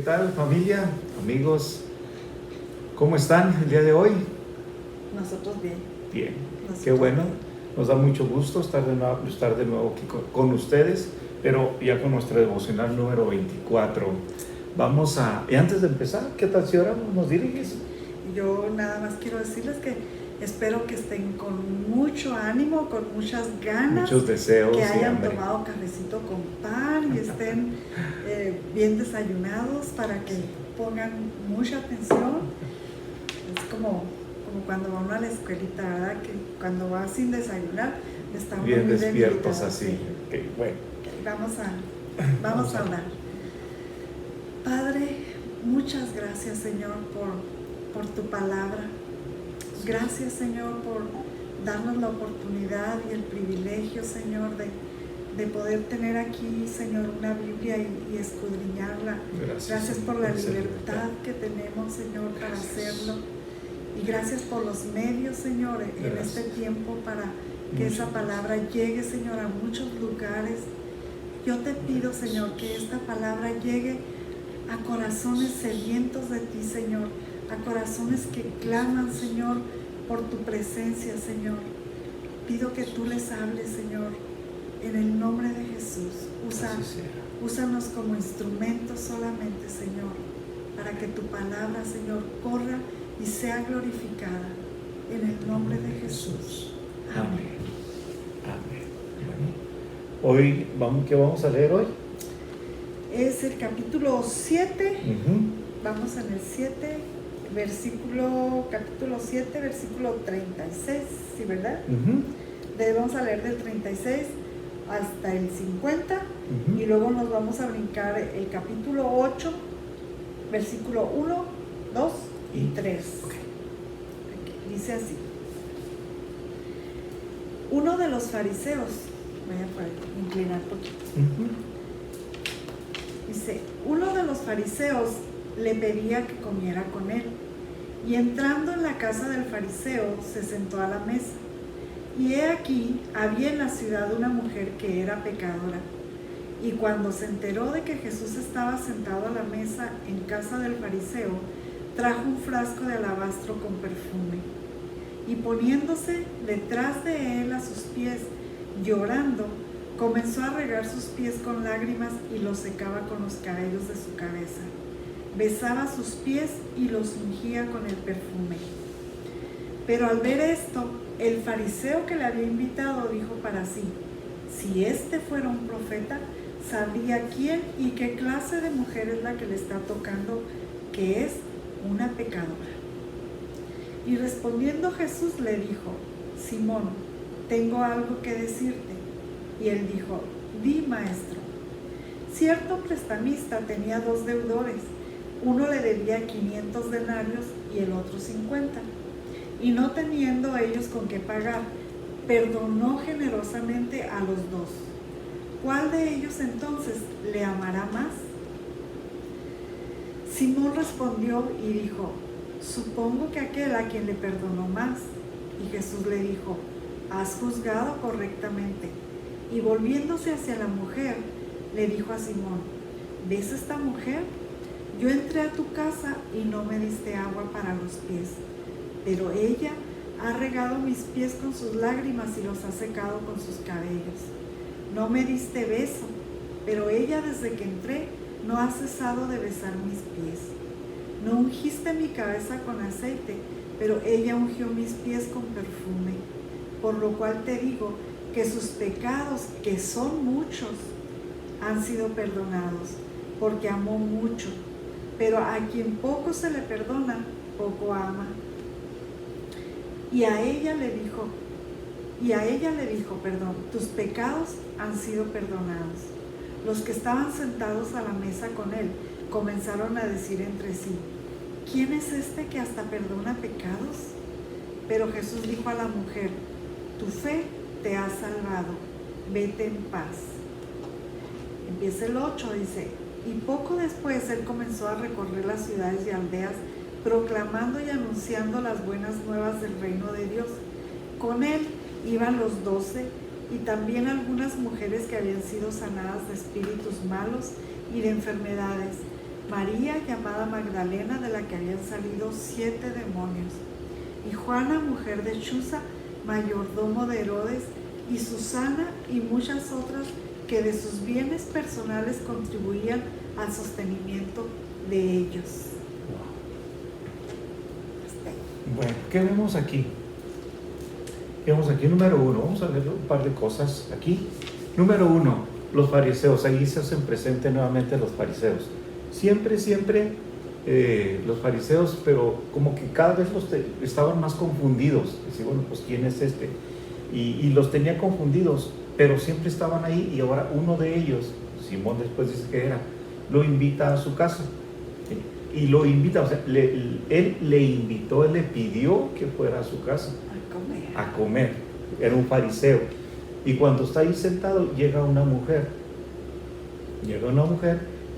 tal, familia, amigos? ¿Cómo están el día de hoy? Nosotros bien. Bien, Nosotros qué bueno. bien. Nos da mucho gusto estar de nuevo aquí con ustedes, pero ya con nuestra devocional número 24. Y antes de empezar, ¿qué tal si oramos? ¿Nos diriges? Yo nada más quiero decirles que espero que estén con mucho ánimo, con muchas ganas, Muchos deseos que y hayan hambre. tomado cafecito con pan y estén bien desayunados para que pongan mucha atención. Es como cuando va uno a la escuelita, ¿verdad? Que cuando va sin desayunar está uno Bien muy despiertos debilitado, así. sí. Okay, bueno. Vamos a orar. Padre, muchas gracias, Señor, por tu palabra. Gracias, Señor, por darnos la oportunidad y el privilegio, Señor, de poder tener aquí, Señor, una Biblia y escudriñarla. Gracias por la libertad que tenemos, Señor, para hacerlo. Y gracias por los medios, Señor, en este tiempo para que esa palabra llegue, Señor, a muchos lugares. Yo te pido, Señor, que esta palabra llegue a corazones sedientos de ti, Señor, a corazones que claman, Señor, por tu presencia, Señor. Pido que tú les hables, Señor, en el nombre de Jesús. Úsanos como instrumentos solamente, Señor, para que tu palabra, Señor, corra y sea glorificada en el nombre de Jesús. Amén. Bueno, ¿qué vamos a leer hoy? Es el capítulo 7. Uh-huh. Vamos en el 7, capítulo 7, versículo 36, ¿sí, verdad? Uh-huh. Vamos a leer del 36 hasta el 50, uh-huh. Y luego nos vamos a brincar el capítulo 8, versículo 1, 2 y 3. Okay. Dice así: uno de los fariseos, voy a inclinar un poquito. Uh-huh. Dice, uno de los fariseos le pedía que comiera con él, y entrando en la casa del fariseo se sentó a la mesa. Y he aquí, había en la ciudad una mujer que era pecadora, y cuando se enteró de que Jesús estaba sentado a la mesa en casa del fariseo, trajo un frasco de alabastro con perfume, y poniéndose detrás de él a sus pies, llorando, comenzó a regar sus pies con lágrimas y los secaba con los cabellos de su cabeza. Besaba sus pies y los ungía con el perfume. Pero al ver esto, el fariseo que le había invitado dijo para sí: si este fuera un profeta, sabría quién y qué clase de mujer es la que le está tocando, que es una pecadora. Y respondiendo Jesús le dijo: Simón, tengo algo que decirte. Y él dijo: di, maestro. Cierto prestamista tenía 2 deudores. Uno le debía 500 denarios y el otro 50. Y no teniendo ellos con qué pagar, perdonó generosamente a los 2. ¿Cuál de ellos entonces le amará más? Simón respondió y dijo: supongo que aquel a quien le perdonó más. Y Jesús le dijo: has juzgado correctamente. Y volviéndose hacia la mujer, le dijo a Simón: ¿ves esta mujer? Yo entré a tu casa y no me diste agua para los pies, pero ella ha regado mis pies con sus lágrimas y los ha secado con sus cabellos. No me diste beso, pero ella desde que entré no ha cesado de besar mis pies. No ungiste mi cabeza con aceite, pero ella ungió mis pies con perfume. Por lo cual te digo que sus pecados, que son muchos, han sido perdonados, porque amó mucho. Pero a quien poco se le perdona, poco ama. Y a ella le dijo, tus pecados han sido perdonados. Los que estaban sentados a la mesa con él comenzaron a decir entre sí: ¿quién es este que hasta perdona pecados? Pero Jesús dijo a la mujer: tu fe te ha salvado, vete en paz. Empieza el 8, dice: y poco después él comenzó a recorrer las ciudades y aldeas, proclamando y anunciando las buenas nuevas del reino de Dios. Con él iban los 12 y también algunas mujeres que habían sido sanadas de espíritus malos y de enfermedades, María llamada Magdalena, de la que habían salido 7 demonios, y Juana, mujer de Chuza, mayordomo de Herodes, y Susana y muchas otras que de sus bienes personales contribuían al sostenimiento de ellos. Bueno, ¿qué vemos aquí? ¿Qué vemos aquí? Número 1, vamos a ver un par de cosas aquí. Número 1, los fariseos. Ahí se hacen presente nuevamente los fariseos. Siempre los fariseos, pero como que cada vez estaban más confundidos. Decían, bueno, pues ¿quién es este? Y los tenía confundidos, pero siempre estaban ahí. Y ahora uno de ellos, Simón después dice que era, lo invita a su casa. Y lo invita, o sea, él le invitó, él le pidió que fuera a su casa a comer. Era un fariseo. Y cuando está ahí sentado, llega una mujer.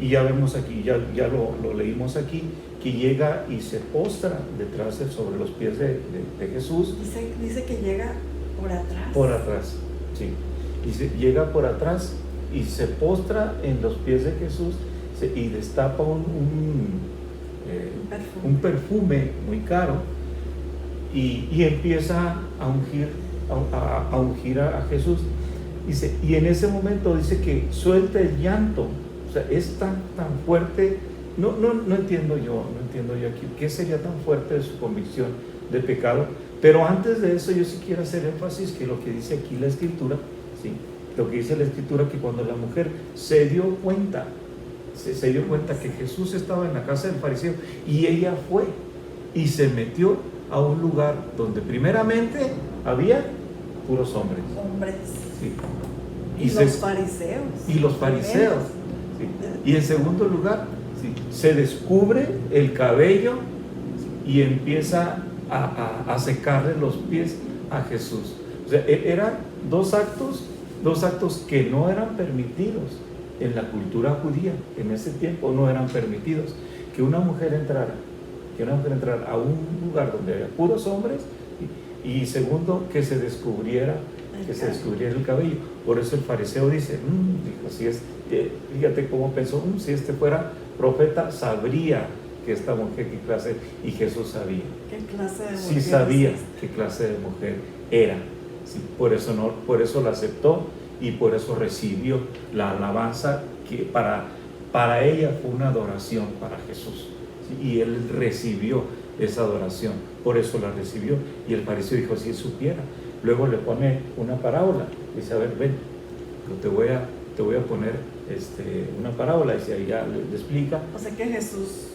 Y ya vemos aquí, ya lo leímos aquí, que llega y se postra detrás sobre los pies de Jesús. Dice que llega por atrás. Por atrás, sí. Dice, llega por atrás y se postra en los pies de Jesús y destapa un perfume muy caro y empieza a ungir a Jesús. Dice, y en ese momento dice que suelta el llanto. O sea, es tan fuerte. No entiendo yo aquí qué sería tan fuerte de su convicción de pecado. Pero antes de eso yo sí quiero hacer énfasis que lo que dice aquí la Escritura, ¿sí? Lo que dice la Escritura, que cuando la mujer se dio cuenta que Jesús estaba en la casa del fariseo, y ella fue y se metió a un lugar donde primeramente había puros hombres. Sí. Y los fariseos. Sí. Y en segundo lugar, sí, se descubre el cabello, sí, y empieza a secarle los pies a Jesús. O sea, eran dos actos que no eran permitidos en la cultura judía. En ese tiempo no eran permitidos que una mujer entrara a un lugar donde había puros hombres, y segundo, que se descubriera el cabello. Por eso el fariseo dice, dijo, si es, fíjate cómo pensó, si este fuera profeta, sabría que esta mujer qué clase, y Jesús sabía. ¿Qué clase de mujer? Sí sabía qué clase de mujer era. Sí, por eso la aceptó y por eso recibió la alabanza que para ella fue una adoración para Jesús. ¿Sí? Y él recibió esa adoración, por eso la recibió. Y el fariseo dijo, si él supiera. Luego le pone una parábola, dice, a ver, ven, te voy a poner una parábola, y ahí ya le explica. O sea que Jesús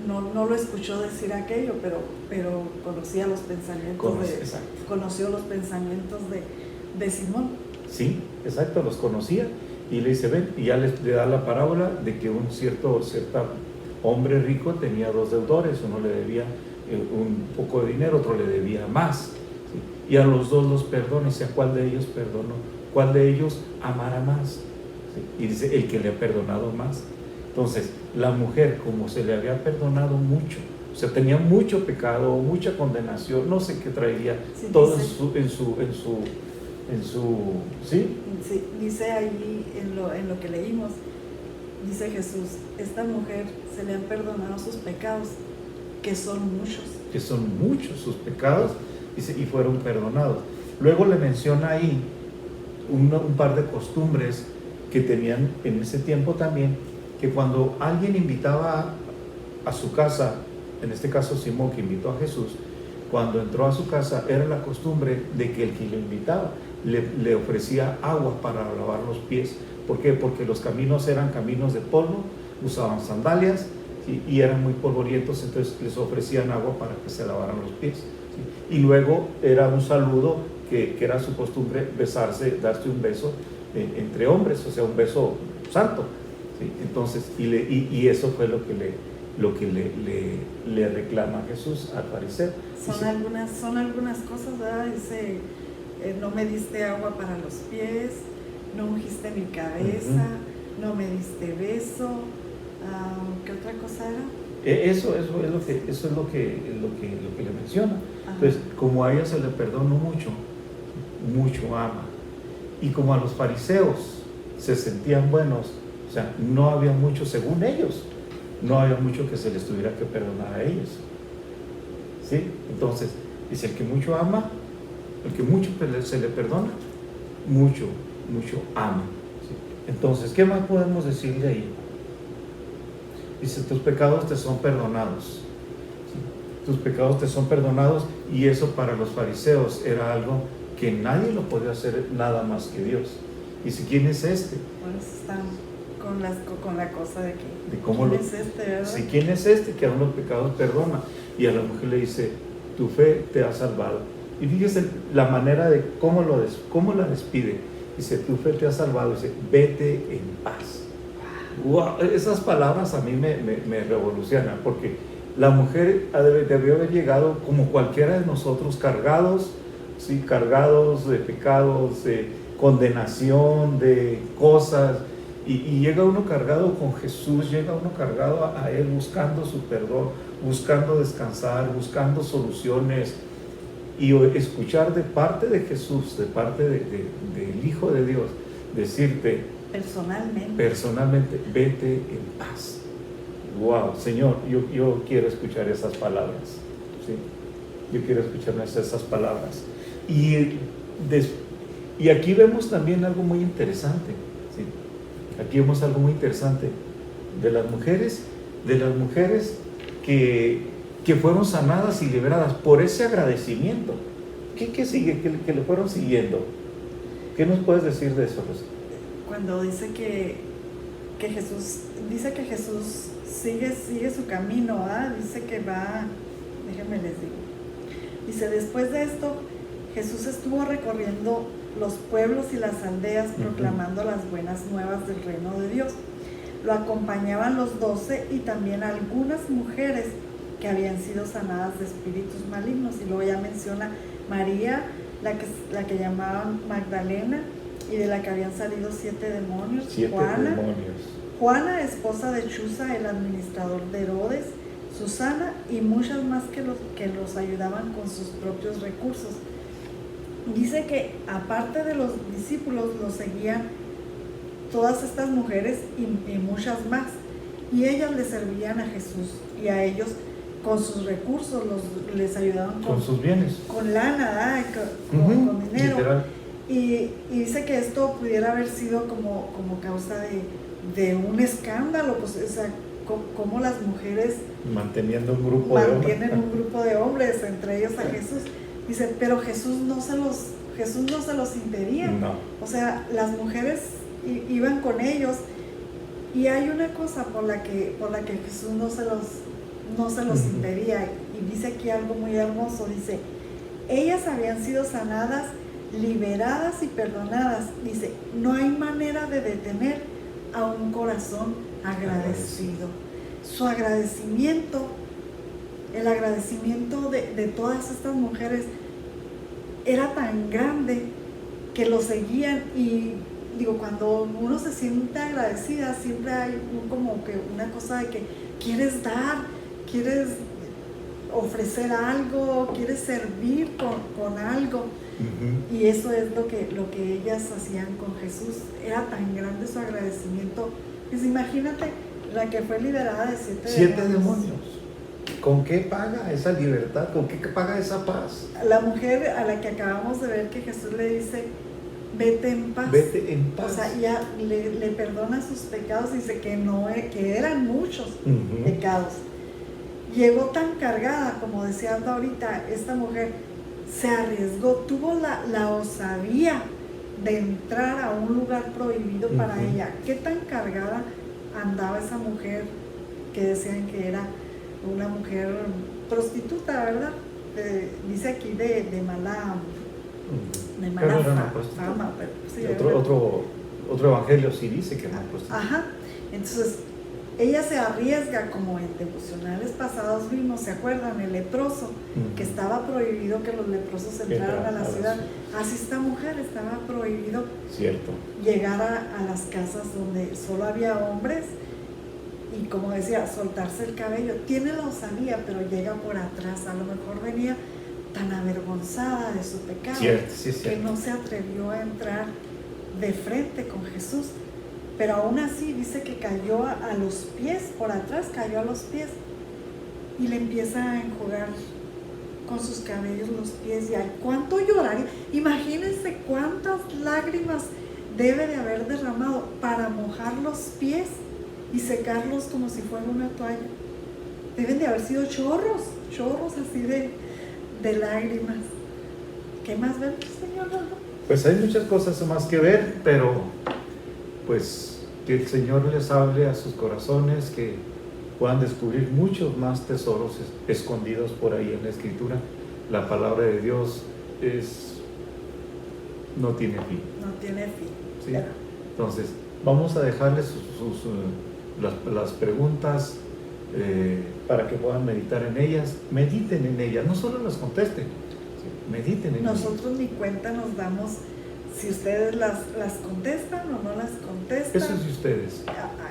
no lo escuchó decir aquello, pero conocía los pensamientos conoció los pensamientos de Simón. Sí, exacto, los conocía, y le dice, ven, y ya le da la parábola de que un cierto hombre rico tenía 2 deudores, uno le debía un poco de dinero, otro le debía más, ¿sí? Y a los 2 los perdona, y dice, ¿a cuál de ellos perdonó? ¿Cuál de ellos amará más? ¿Sí? Y dice, el que le ha perdonado más. Entonces, la mujer, como se le había perdonado mucho, o sea, tenía mucho pecado, mucha condenación, no sé qué traería, sí, todo en su ¿sí? Sí, dice ahí en lo que leímos, dice Jesús, esta mujer se le han perdonado sus pecados, que son muchos. Que son muchos sus pecados, dice, y fueron perdonados. Luego le menciona ahí un par de costumbres que tenían en ese tiempo también, que cuando alguien invitaba a su casa, en este caso Simón, que invitó a Jesús, cuando entró a su casa, era la costumbre de que el que lo invitaba le ofrecía agua para lavar los pies. ¿Por qué? Porque los caminos eran caminos de polvo, usaban sandalias, ¿sí? Y eran muy polvorientos, entonces les ofrecían agua para que se lavaran los pies, ¿sí? Y luego era un saludo que era su costumbre besarse, darse un beso entre hombres, o sea, un beso santo, ¿sí? Entonces, y eso fue lo que le reclama a Jesús al fariseo. Son algunas cosas, ¿verdad? Dice, no me diste agua para los pies, no ungiste mi cabeza, no me diste beso. ¿Qué otra cosa era? Eso es lo que le menciona. Entonces, como a ella se le perdonó mucho ama. Y como a los fariseos se sentían buenos, o sea, no había mucho, según ellos, no había mucho que se les tuviera que perdonar a ellos. ¿Sí? Entonces, dice, el que mucho ama, el que mucho se le perdona, mucho ama. ¿Sí? Entonces, ¿qué más podemos decir de ahí? Dice, tus pecados te son perdonados. ¿Sí? Tus pecados te son perdonados, y eso para los fariseos era algo que nadie lo podía hacer nada más que Dios. Dice, ¿quién es este? Pues están con la cosa de que, De cómo ¿quién es este, verdad? Sí, ¿quién es este que aún los pecados perdona? Y a la mujer le dice, tu fe te ha salvado. Y fíjese la manera de cómo la despide. Dice, tu fe te ha salvado. Dice, vete en paz. Wow, esas palabras a mí me revolucionan, porque la mujer debió haber llegado como cualquiera de nosotros, cargados, ¿sí? Cargados de pecados, de condenación, de cosas. Y llega uno cargado con Jesús, llega uno cargado a Él, buscando su perdón, buscando descansar, buscando soluciones, y escuchar de parte de Jesús, de parte del Hijo de Dios, decirte personalmente, vete en paz. Wow, Señor, yo quiero escuchar esas palabras, ¿sí? Yo quiero escuchar esas palabras. Y aquí vemos también algo muy interesante, ¿sí? Aquí vemos algo muy interesante de las mujeres que fueron sanadas y liberadas por ese agradecimiento. ¿Qué sigue? Que le fueron siguiendo. ¿Qué nos puedes decir de eso, Rosa? Cuando dice que Jesús sigue su camino, ¿ah? Dice que va, déjenme les digo. Dice, después de esto, Jesús estuvo recorriendo los pueblos y las aldeas proclamando las buenas nuevas del reino de Dios. Lo acompañaban los 12 y también algunas mujeres que habían sido sanadas de espíritus malignos. Y luego ya menciona María, la que llamaban Magdalena, y de la que habían salido 7 demonios. Juana, esposa de Chuza, el administrador de Herodes, Susana y muchas más que los ayudaban con sus propios recursos. Dice que aparte de los discípulos los seguían todas estas mujeres y muchas más, y ellas le servían a Jesús y a ellos con sus recursos, les ayudaban con sus bienes, con lana, con dinero. Literal. Y dice que esto pudiera haber sido como causa de un escándalo, pues, o sea, como las mujeres mantienen un grupo de hombres, entre ellos a Jesús. Dice, pero Jesús no se los impedía. No. O sea, las mujeres iban con ellos, y hay una cosa por la que Jesús no se los impedía. Y dice aquí algo muy hermoso, dice, ellas habían sido sanadas, liberadas y perdonadas. Dice, no hay manera de detener a un corazón agradecido. Su agradecimiento, el agradecimiento de todas estas mujeres era tan grande que lo seguían. Y digo, cuando uno se siente agradecida, siempre hay como que una cosa de que quieres dar, quieres ofrecer algo, quieres servir con algo. Y eso es lo que ellas hacían con Jesús. Era tan grande su agradecimiento. Pues imagínate, la que fue liberada de 7 demonios. ¿Con qué paga esa libertad? ¿Con qué paga esa paz? La mujer a la que acabamos de ver que Jesús le dice, vete en paz. Vete en paz. O sea, ya le perdona sus pecados. Dice que eran muchos pecados. Llegó tan cargada, como decía Aldo ahorita, esta mujer se arriesgó, tuvo la osadía de entrar a un lugar prohibido para ella. ¿Qué tan cargada andaba esa mujer que decían que era una mujer prostituta, verdad? Dice aquí de mala fama. Pero, sí, otro evangelio sí dice que era prostituta. Ajá. Entonces, ella se arriesga, como en devocionales pasados vimos, ¿se acuerdan? El leproso, que estaba prohibido que los leprosos entraran a la ciudad. Así esta mujer estaba prohibido llegar a las casas donde solo había hombres, y como decía, soltarse el cabello. Tiene la osadía, pero llega por atrás. A lo mejor venía tan avergonzada de su pecado que no se atrevió a entrar de frente con Jesús. pero aún así dice que cayó a los pies, por atrás cayó a los pies y le empieza a enjugar con sus cabellos los pies. Y ay, cuánto lloraría, imagínense cuántas lágrimas debe de haber derramado para mojar los pies y secarlos como si fuera una toalla. Deben de haber sido chorros así de lágrimas. ¿Qué más ven, Señor? Pues hay muchas cosas más que ver, pero pues que el Señor les hable a sus corazones, que puedan descubrir muchos más tesoros escondidos por ahí en la Escritura. La palabra de Dios no tiene fin. No tiene fin. ¿Sí? Entonces, vamos a dejarles las preguntas para que puedan meditar en ellas. Mediten en ellas, no solo las contesten, ¿sí? Mediten en ellas. Nosotros ni cuenta nos damos si ustedes las contestan o no las contestan. Eso es de ustedes.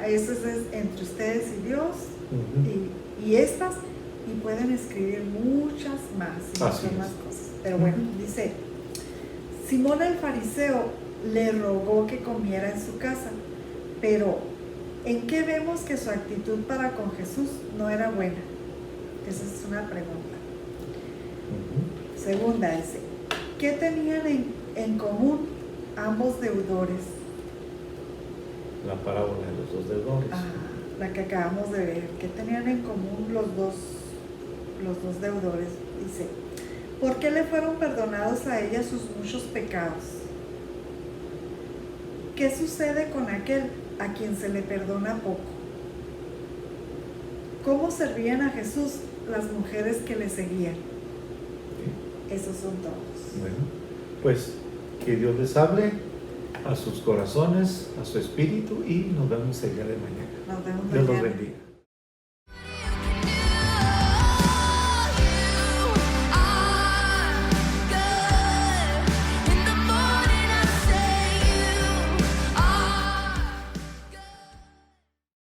Eso es entre ustedes y Dios. Uh-huh. y estas, y pueden escribir muchas más y Así muchas más es. cosas. Pero bueno, dice, Simón el fariseo le rogó que comiera en su casa, pero ¿en qué vemos que su actitud para con Jesús no era buena? Esa es una pregunta. Uh-huh. Segunda, dice, ¿qué tenían en común ambos deudores? La parábola de los dos deudores. La que acabamos de ver. ¿Qué tenían en común los dos deudores? Dice, ¿por qué le fueron perdonados a ella sus muchos pecados? ¿Qué sucede con aquel a quien se le perdona poco? ¿Cómo servían a Jesús las mujeres que le seguían? Sí. Esos son todos. Bueno, pues que Dios les hable a sus corazones, a su espíritu, y nos vemos el día de mañana. Nos vemos Dios los mañana. bendiga.